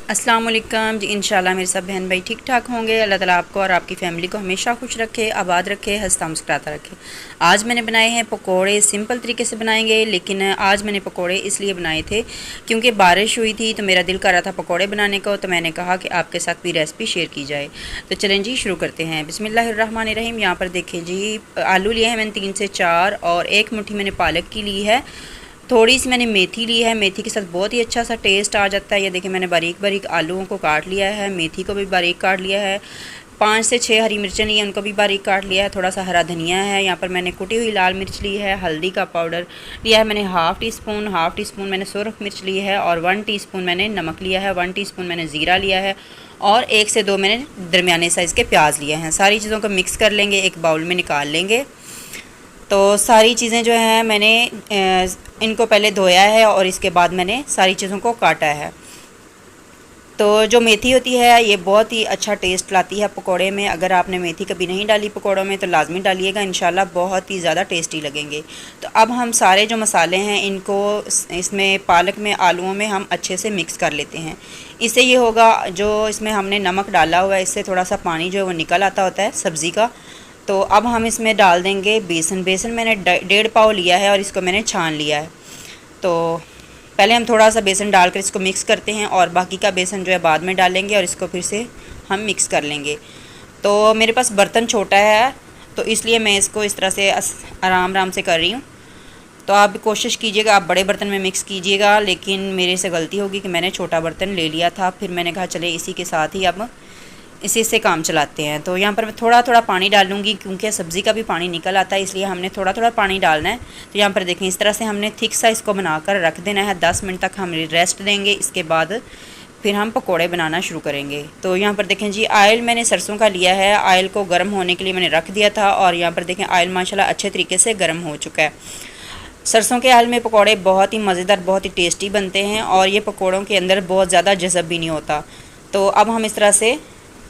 अस्सलाम वालेकुम जी। इंशाल्लाह मेरे सब बहन भाई ठीक ठाक होंगे। अल्लाह ताला आपको और आपकी फ़ैमिली को हमेशा खुश रखे, आबाद रखे, हंसता मुस्कुराता रखे। आज मैंने बनाए हैं पकोड़े। सिंपल तरीके से बनाएंगे, लेकिन आज मैंने पकोड़े इसलिए बनाए थे क्योंकि बारिश हुई थी तो मेरा दिल कर रहा था पकोड़े बनाने को, तो मैंने कहा कि आपके साथ भी रेसिपी शेयर की जाए। तो चलें जी शुरू करते हैं। बिस्मिल्लाहिर्रहमानिर्रहीम। यहाँ पर देखें जी, आलू लिए हैं मैंने 3 से 4 और 1 मुट्ठी मैंने पालक की ली है। थोड़ी सी मैंने मेथी ली है, मेथी के साथ बहुत ही अच्छा सा टेस्ट आ जाता है। ये देखिए मैंने बारीक बारीक आलूओं को काट लिया है, मेथी को भी बारीक काट लिया है। 5 से 6 हरी मिर्चें ली हैं, उनको भी बारीक काट लिया है। थोड़ा सा हरा धनिया है। यहाँ पर मैंने कुटी हुई लाल मिर्च ली है। हल्दी का पाउडर लिया है मैंने हाफ़ टी स्पून मैंने सुरख मिर्च ली है और 1 टीस्पून मैंने नमक लिया है। 1 टीस्पून मैंने ज़ीरा लिया है और 1 से 2 मैंने दरमियाने साइज़ के प्याज लिए हैं। सारी चीज़ों को मिक्स कर लेंगे, एक बाउल में निकाल लेंगे। तो सारी चीज़ें जो हैं मैंने इनको पहले धोया है और इसके बाद मैंने सारी चीज़ों को काटा है। तो जो मेथी होती है ये बहुत ही अच्छा टेस्ट लाती है पकोड़े में। अगर आपने मेथी कभी नहीं डाली पकोड़ों में तो लाजमी डालिएगा, इंशाल्लाह बहुत ही ज़्यादा टेस्टी लगेंगे। तो अब हम सारे जो मसाले हैं इनको इसमें पालक में आलूओं में हम अच्छे से मिक्स कर लेते हैं। इससे ये होगा, जो इसमें हमने नमक डाला हुआ है इससे थोड़ा सा पानी जो है वो निकल आता होता है सब्ज़ी का। तो अब हम इसमें डाल देंगे बेसन। बेसन मैंने 1.5 पाव लिया है और इसको मैंने छान लिया है। तो पहले हम थोड़ा सा बेसन डालकर इसको मिक्स करते हैं और बाकी का बेसन जो है बाद में डालेंगे और इसको फिर से हम मिक्स कर लेंगे। तो मेरे पास बर्तन छोटा है तो इसलिए मैं इसको इस तरह से आराम से कर रही हूँ। तो आप कोशिश कीजिएगा आप बड़े बर्तन में मिक्स कीजिएगा, लेकिन मेरे से गलती होगी कि मैंने छोटा बर्तन ले लिया था। फिर मैंने कहा चले इसी के साथ ही अब इसी से काम चलाते हैं। तो यहाँ पर मैं थोड़ा थोड़ा पानी डालूँगी क्योंकि सब्ज़ी का भी पानी निकल आता है, इसलिए हमने थोड़ा थोड़ा पानी डालना है। तो यहाँ पर देखें इस तरह से हमने थिक सा इसको बनाकर रख देना है। 10 मिनट तक हम रेस्ट देंगे, इसके बाद फिर हम पकोड़े बनाना शुरू करेंगे। तो यहाँ पर देखें जी, ऑयल मैंने सरसों का लिया है। ऑयल को गर्म होने के लिए मैंने रख दिया था और यहाँ पर देखें ऑयल माशाल्लाह अच्छे तरीके से गर्म हो चुका है। सरसों के ऑयल में पकोड़े बहुत ही मज़ेदार, बहुत ही टेस्टी बनते हैं और ये पकोड़ों के अंदर बहुत ज़्यादा जज़ब भी नहीं होता। तो अब हम इस तरह से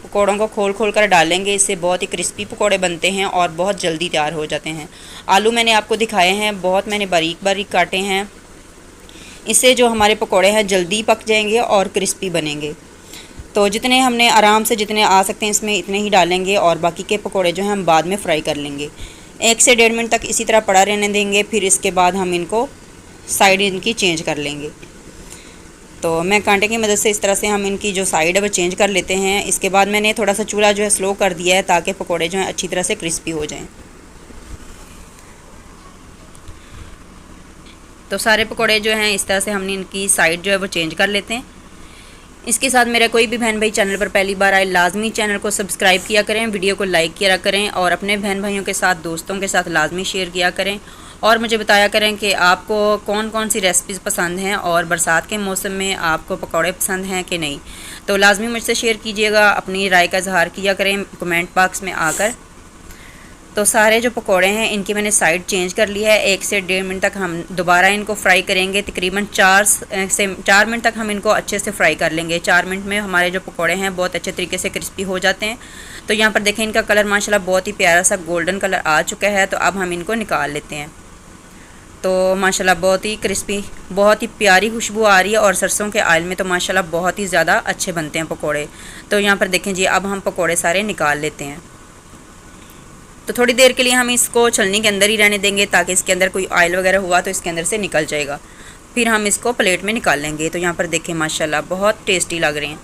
पकोड़ों को खोल कर डालेंगे, इससे बहुत ही क्रिस्पी पकोड़े बनते हैं और बहुत जल्दी तैयार हो जाते हैं। आलू मैंने आपको दिखाए हैं, बहुत मैंने बारीक बारीक काटे हैं। इससे जो हमारे पकोड़े हैं जल्दी पक जाएंगे और क्रिस्पी बनेंगे। तो जितने हमने आराम से जितने आ सकते हैं इसमें इतने ही डालेंगे और बाकी के पकोड़े जो हैं हम बाद में फ्राई कर लेंगे। 1 से 1.5 मिनट तक इसी तरह पड़ा रहने देंगे, फिर इसके बाद हम इनको साइड इनकी चेंज कर लेंगे। तो मैं कांटे की मदद से इस तरह से हम इनकी जो साइड है वो चेंज कर लेते हैं। इसके बाद मैंने थोड़ा सा चूल्हा जो है स्लो कर दिया है ताकि पकोड़े जो हैं अच्छी तरह से क्रिस्पी हो जाएं। तो सारे पकोड़े जो हैं इस तरह से हमने इनकी साइड जो है वो चेंज कर लेते हैं। इसके साथ मेरा कोई भी बहन भाई चैनल पर पहली बार आए लाजमी चैनल को सब्सक्राइब किया करें, वीडियो को लाइक किया करें और अपने बहन भाइयों के साथ दोस्तों के साथ लाजमी शेयर किया करें और मुझे बताया करें कि आपको कौन कौन सी रेसिपीज़ पसंद हैं और बरसात के मौसम में आपको पकौड़े पसंद हैं कि नहीं। तो लाजमी मुझसे शेयर कीजिएगा, अपनी राय का इजहार किया करें कमेंट बॉक्स में आकर। तो सारे जो पकोड़े हैं इनकी मैंने साइड चेंज कर लिया है। 1 से 1.5 मिनट तक हम दोबारा इनको फ्राई करेंगे। तकरीबन 4 से 4 मिनट तक हम इनको अच्छे से फ्राई कर लेंगे। 4 मिनट में हमारे जो पकोड़े हैं बहुत अच्छे तरीके से क्रिस्पी हो जाते हैं। तो यहाँ पर देखें इनका कलर माशाल्लाह बहुत ही प्यारा सा गोल्डन कलर आ चुका है। तो अब हम इनको निकाल लेते हैं। तो माशाल्लाह बहुत ही क्रिस्पी, बहुत ही प्यारी खुशबू आ रही है और सरसों के ऑयल में तो माशाल्लाह बहुत ही ज़्यादा अच्छे बनते हैं पकोड़े। तो यहाँ पर देखें जी, अब हम पकोड़े सारे निकाल लेते हैं। तो थोड़ी देर के लिए हम इसको छलनी के अंदर ही रहने देंगे ताकि इसके अंदर कोई ऑयल वगैरह हुआ तो इसके अंदर से निकल जाएगा। फिर हम इसको प्लेट में निकाल लेंगे। तो यहाँ पर देखें माशाल्लाह बहुत टेस्टी लग रहे हैं।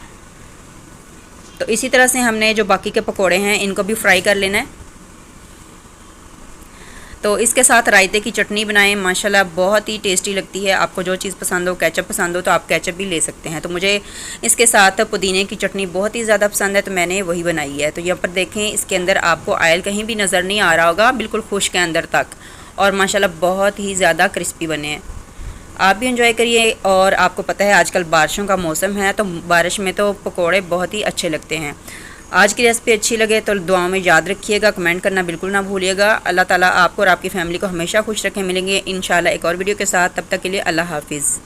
तो इसी तरह से हमने जो बाकी के पकोड़े हैं इनको भी फ्राई कर लेना है। तो इसके साथ रायते की चटनी बनाएं, माशाल्लाह बहुत ही टेस्टी लगती है। आपको जो चीज़ पसंद हो, केचप पसंद हो तो आप केचप भी ले सकते हैं। तो मुझे इसके साथ पुदीने की चटनी बहुत ही ज़्यादा पसंद है तो मैंने वही बनाई है। तो यहाँ पर देखें इसके अंदर आपको ऑयल कहीं भी नज़र नहीं आ रहा होगा, बिल्कुल खुश्क है अंदर तक और माशाल्लाह बहुत ही ज़्यादा क्रिस्पी बने हैं। आप भी इंजॉय करिए। और आपको पता है आजकल बारिशों का मौसम है तो बारिश में तो पकोड़े बहुत ही अच्छे लगते हैं। आज की रेसिपी अच्छी लगे तो दुआओं में याद रखिएगा, कमेंट करना बिल्कुल ना भूलिएगा। अल्लाह ताला आपको और आपकी फ़ैमिली को हमेशा खुश रखें। मिलेंगे इंशाल्लाह एक और वीडियो के साथ, तब तक के लिए अल्लाह हाफिज़।